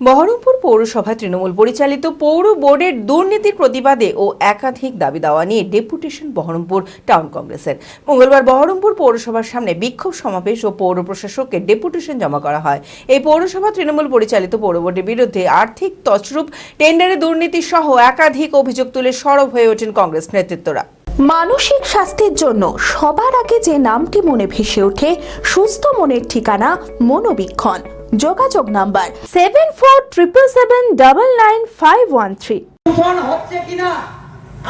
বহরমপুর পৌরসভা তৃণমূল পরিচালিত পৌর বোর্ডের দুর্নীতির প্রতিবাদে ও একাধিক দাবি দাওয়া নিয়ে ডেপুটেশন বহরমপুর টাউন কংগ্রেসের। মঙ্গলবার বহরমপুর পৌরসভার সামনে বিক্ষোভ সমাবেশ ও পৌর প্রশাসককে ডেপুটেশন জমা করা হয়। এই পৌরসভা তৃণমূল পরিচালিত পৌর বোর্ডের বিরুদ্ধে আর্থিক তছরূপ, টেন্ডারে দুর্নীতি সহ একাধিক অভিযোগ তুলে সরব হয়ে ওঠেন কংগ্রেস নেতৃত্বরা। মানসিক স্বাস্থ্যের জন্য সবার আগে যে নামটি মনে ভেসে ওঠে, সুস্থ মনের ঠিকানা মনোবীক্ষণ। যোগাযোগ নাম্বার 7477799513। হচ্ছে কিনা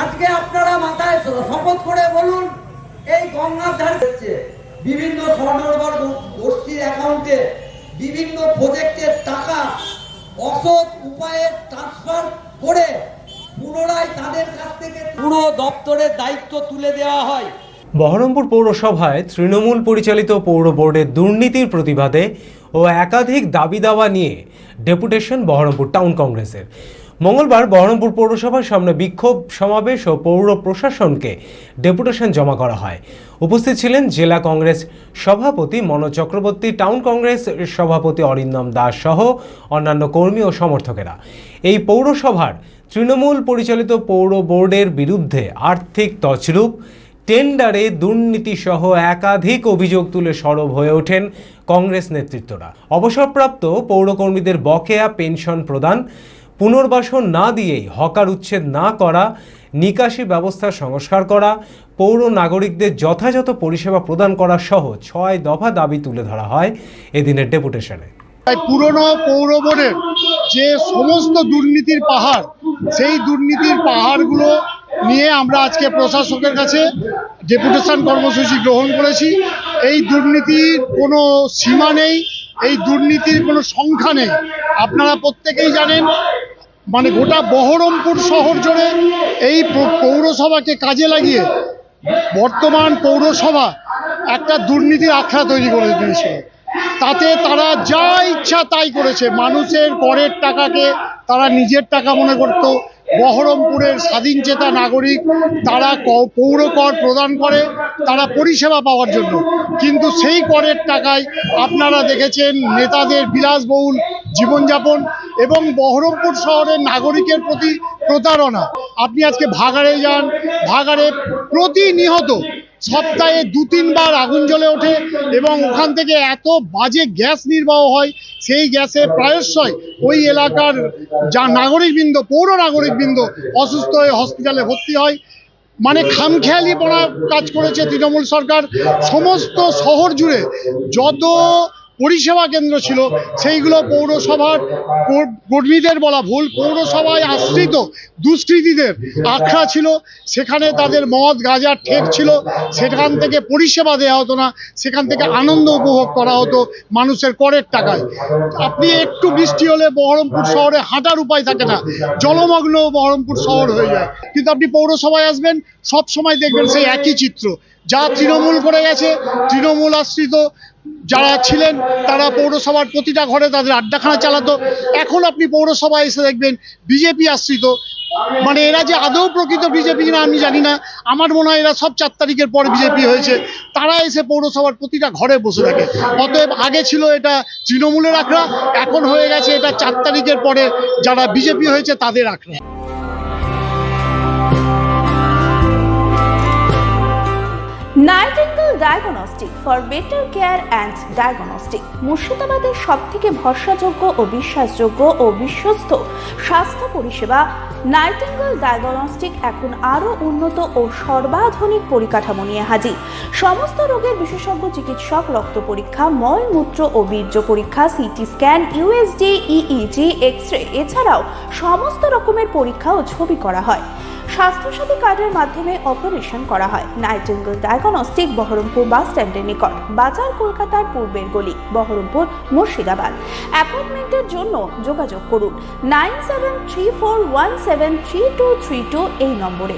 আজকে আপনারা মাথায় শপথ করে বলুন। এই গঙ্গার ধারে হচ্ছে বিভিন্ন স্বর্ণকার গোষ্ঠীর অ্যাকাউন্টে বিভিন্ন প্রজেক্টের টাকা অসৎ উপায়ে ট্রান্সফার করে পুনরায় তাদের কাছ থেকে পুরো দপ্তরের দায়িত্ব তুলে দেওয়া হয়। বহরমপুর পৌরসভায় তৃণমূল পরিচালিত পৌর বোর্ডের দুর্নীতির প্রতিবাদে ও একাধিক দাবি দাওয়া নিয়ে ডেপুটেশন বহরমপুর টাউন কংগ্রেসের। মঙ্গলবার বহরমপুর পৌরসভার সামনে বিক্ষোভ সমাবেশ ও পৌর প্রশাসনকে ডেপুটেশন জমা করা হয়। উপস্থিত ছিলেন জেলা কংগ্রেস সভাপতি মনোজ চক্রবর্তী, টাউন কংগ্রেস সভাপতি অরিন্দম দাস সহ অন্যান্য কর্মী ও সমর্থকেরা। এই পৌরসভার তৃণমূল পরিচালিত পৌর বোর্ডের বিরুদ্ধে আর্থিক তছরূপ, টেন্ডারে দুর্নীতি সহ একাধিক অভিযোগ তুলে সরব হয়ে ওঠেন কংগ্রেস নেতৃত্বরা। অবসরপ্রাপ্ত পৌরকর্মীদের বকেয়া পেনশন প্রদান, পুনর্বাসন না দিয়েই হকার উচ্ছেদ না করা, নিকাশি ব্যবস্থা সংস্কার করা, পৌর নাগরিকদের যথাযথ পরিষেবা প্রদান করা সহ 6 দফা দাবি তুলে ধরা হয় এদিনের ডেপুটেশনে। পুরনো পৌর বোর্ডের যে সমস্ত দুর্নীতির পাহাড়, সেই দুর্নীতির পাহাড়গুলো নিয়ে আমরা আজকে প্রশাসকের কাছে ডেপুটেশন কর্মসূচি গ্রহণ করেছি। এই দুর্নীতির কোনো সীমা নেই, এই দুর্নীতির কোনো সংখ্যা নেই। আপনারা প্রত্যেকেই জানেন, মানে গোটা বহরমপুর শহর জুড়ে এই পৌরসভাকে কাজে লাগিয়ে বর্তমান পৌরসভা একটা দুর্নীতির আখড়া তৈরি করে দিয়েছিল। তাতে তারা যা ইচ্ছা তাই করেছে। মানুষের করের টাকাকে তারা নিজের টাকা মনে করত। বহরমপুরের স্বাধীনচেতা নাগরিক তারা পৌর কর প্রদান করে তারা পরিষেবা পাওয়ার জন্য, কিন্তু সেই করের টাকায় আপনারা দেখেছেন নেতাদের বিলাসবহুল জীবনযাপন এবং বহরমপুর শহরের নাগরিকের প্রতি প্রতারণা। আপনি আজকে ভাগাড়ে যান, ভাগাড়ে প্রতিনিয়ত সপ্তাহে 2-3 বার আগুন জ্বলে ওঠে এবং ওখান থেকে এত বাজে গ্যাস নির্বাহ হয়, সেই গ্যাসে প্রায়শই ওই এলাকার যা নাগরিকবৃন্দ, পৌর নাগরিকবৃন্দ অসুস্থ হয়ে হসপিটালে ভর্তি হয়। মানে খামখেয়ালিপনা কাজ করেছে তৃণমূল সরকার। সমস্ত শহর জুড়ে যত পরিষেবা কেন্দ্র ছিল সেইগুলো পৌরসভার কর্মীদের বলা ভুল, পৌরসভায় আশ্রিত দুষ্কৃতীদের আখড়া ছিল। সেখানে তাদের মদ গাঁজার ঠেক ছিল, সেখান থেকে পরিষেবা দেওয়া হতো না, সেখান থেকে আনন্দ উপভোগ করা হতো মানুষের করের টাকায়। আপনি একটু বৃষ্টি হলে বহরমপুর শহরে হাঁটার উপায় থাকে না, জলমগ্ন বহরমপুর শহর হয়ে যায়। কিন্তু আপনি পৌরসভায় আসবেন, সব সময় দেখবেন সেই একই চিত্র। যা তৃণমূল করে গেছে, তৃণমূল আশ্রিত যারা ছিলেন তারা পৌরসভার প্রতিটা ঘরে তাদের আড্ডাখানা চালাতো। এখন আপনি পৌরসভায় এসে দেখবেন বিজেপি আশ্রিত। মানে এরা যে আদৌ প্রকৃত বিজেপি কিনা আমি জানি না, আমার মনে হয় এরা সব 4 তারিখের পর বিজেপি হয়েছে। তারা এসে পৌরসভার প্রতিটা ঘরে বসে থাকে। অতএব আগে ছিল এটা তৃণমূলের আখড়া, এখন হয়ে গেছে এটা 4 তারিখের পরে যারা বিজেপি হয়েছে তাদের আখড়া। Nightingale diagnostic for better care and diagnostic মুর্শিদাবাদের সবথেকে ভরসাযোগ্য ও বিশ্বাসযোগ্য ও বিশ্বস্ত স্বাস্থ্য পরিষেবা নাইটিঙ্গেল ডায়াগনস্টিক এখন আরও উন্নত ও সর্বাধুনিক পরিকাঠামো নিয়ে হাজির। সমস্ত রোগের বিশেষজ্ঞ চিকিৎসক, রক্ত পরীক্ষা, মলমূত্র ও বীর্য পরীক্ষা, CT scan, USG, EEG, X-ray, এছাড়াও সমস্ত রকমের পরীক্ষা ও ছবি করা হয়। স্বাস্থ্যসাথী কার্ডের মাধ্যমে অপারেশন করা হয়। নাইটিঙ্গেল ডায়াগনস্টিক বহরমপুর বাস স্ট্যান্ডের নিকট, বাজার, কলকাতার পূর্বের গলি, বহরমপুর, মুর্শিদাবাদ। অ্যাপয়েন্টমেন্টের জন্য যোগাযোগ করুন 9734173232 এই নম্বরে।